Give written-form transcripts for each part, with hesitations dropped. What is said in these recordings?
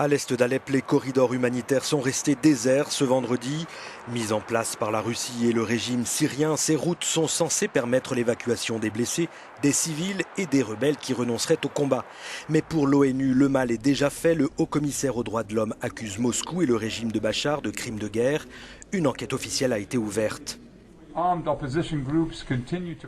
À l'est d'Alep, les corridors humanitaires sont restés déserts ce vendredi. Mis en place par la Russie et le régime syrien, ces routes sont censées permettre l'évacuation des blessés, des civils et des rebelles qui renonceraient au combat. Mais pour l'ONU, le mal est déjà fait. Le haut-commissaire aux droits de l'homme accuse Moscou et le régime de Bachar de crimes de guerre. Une enquête officielle a été ouverte.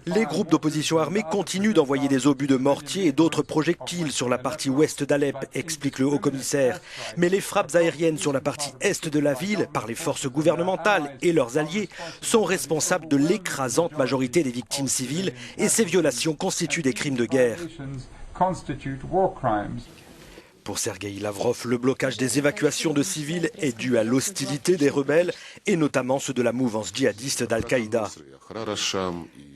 Les groupes d'opposition armée continuent d'envoyer des obus de mortier et d'autres projectiles sur la partie ouest d'Alep, explique le haut-commissaire. Mais les frappes aériennes sur la partie est de la ville, par les forces gouvernementales et leurs alliés, sont responsables de l'écrasante majorité des victimes civiles et ces violations constituent des crimes de guerre. Pour Sergueï Lavrov, le blocage des évacuations de civils est dû à l'hostilité des rebelles et notamment ceux de la mouvance djihadiste d'Al-Qaïda.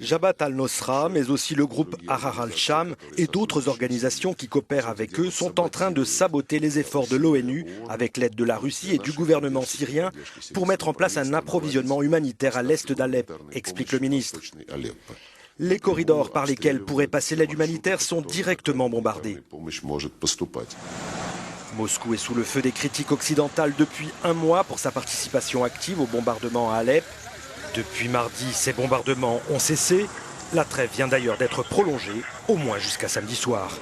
Jabhat al-Nosra, mais aussi le groupe Ahrar al-Sham et d'autres organisations qui coopèrent avec eux sont en train de saboter les efforts de l'ONU avec l'aide de la Russie et du gouvernement syrien pour mettre en place un approvisionnement humanitaire à l'est d'Alep, explique le ministre. Les corridors par lesquels pourrait passer l'aide humanitaire sont directement bombardés. Moscou est sous le feu des critiques occidentales depuis un mois pour sa participation active au bombardement à Alep. Depuis mardi, ces bombardements ont cessé. La trêve vient d'ailleurs d'être prolongée, au moins jusqu'à samedi soir.